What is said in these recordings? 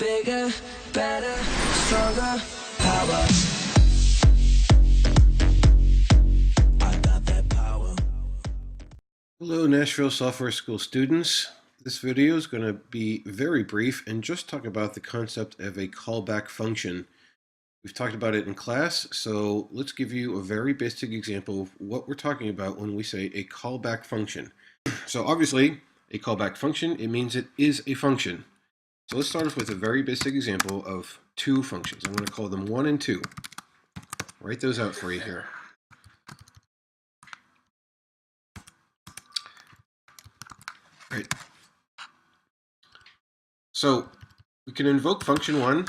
Bigger, better, stronger, power. I got that power. Hello, Nashville Software School students. This video is going to be very brief and just talk about the concept of a callback function. We've talked about it in class, so let's give you a very basic example of what we're talking about when we say a callback function. So obviously, a callback function, it means it is a function. So let's start off with a very basic example of two functions. I'm going to call them 1 and 2. Write those out for you here. Right. So we can invoke function 1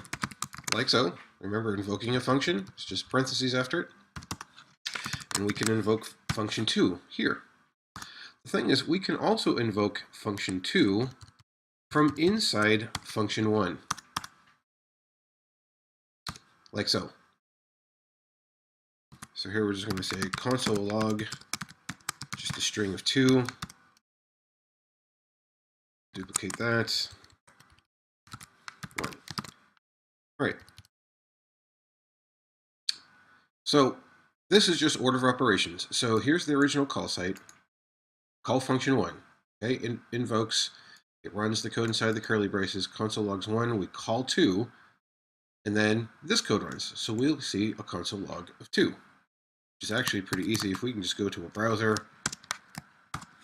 like so. Remember, invoking a function, it's just parentheses after it. And we can invoke function 2 here. The thing is, we can also invoke function 2 from inside function 1, like so. So here we're just going to say console log, just a string of 2. Duplicate that. 1. All right. So this is just order of operations. So here's the original call site. Call function 1. Okay, it invokes, it runs the code inside the curly braces, console logs 1, we call 2, and then this code runs. So we'll see a console log of 2, which is actually pretty easy. If we can just go to a browser,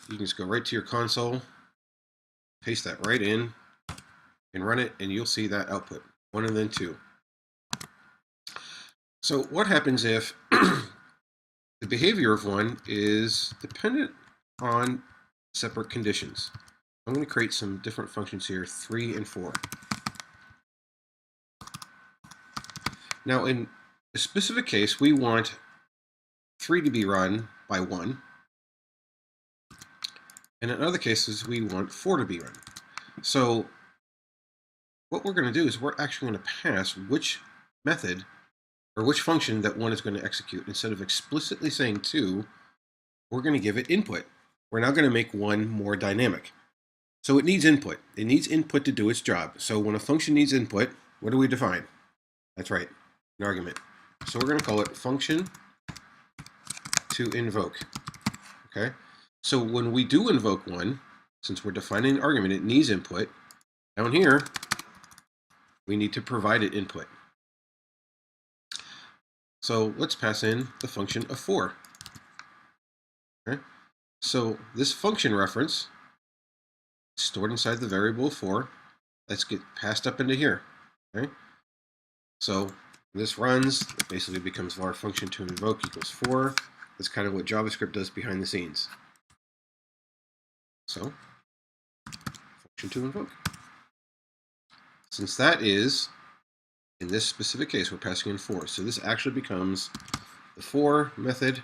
you can just go right to your console, paste that right in, and run it, and you'll see that output, 1 and then 2. So what happens if the behavior of 1 is dependent on separate conditions? I'm going to create some different functions here, 3 and 4. Now in a specific case, we want 3 to be run by 1. And in other cases, we want 4 to be run. So what we're going to do is we're actually going to pass which method or which function that 1 is going to execute. Instead of explicitly saying 2, we're going to give it input. We're now going to make 1 more dynamic. So it needs input. It needs input to do its job. So when a function needs input, what do we define? That's right, an argument. So we're going to call it function to invoke. Okay? So when we do invoke 1, since we're defining an argument, it needs input. Down here, we need to provide it input. So let's pass in the function of 4. Okay? So this function reference is stored inside the variable 4. Let's get passed up into here. Okay? So this runs, it basically becomes var function to invoke equals 4. That's kind of what JavaScript does behind the scenes. So function to invoke. Since that is, in this specific case, we're passing in 4. So this actually becomes the 4 method.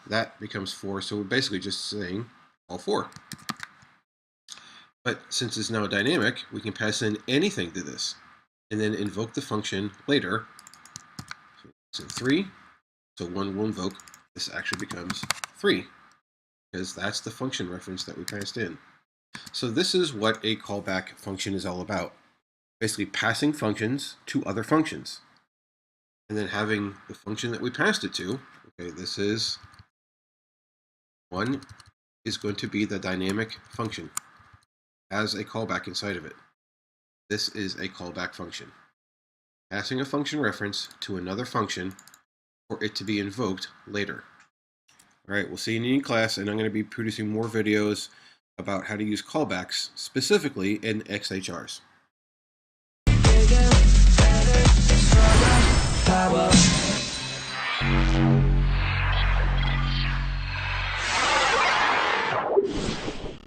That becomes 4. So we're basically just saying all 4. But since it's now dynamic, we can pass in anything to this and then invoke the function later. So it's in 3. So 1 will invoke. This actually becomes 3 because that's the function reference that we passed in. So this is what a callback function is all about. Basically passing functions to other functions. And then having the function that we passed it to, okay, this is 1 is going to be the dynamic function, has a callback inside of it. This is a callback function. Passing a function reference to another function for it to be invoked later. All right, we'll see you in class, and I'm going to be producing more videos about how to use callbacks, specifically in XHRs. Bigger, better, stronger, power.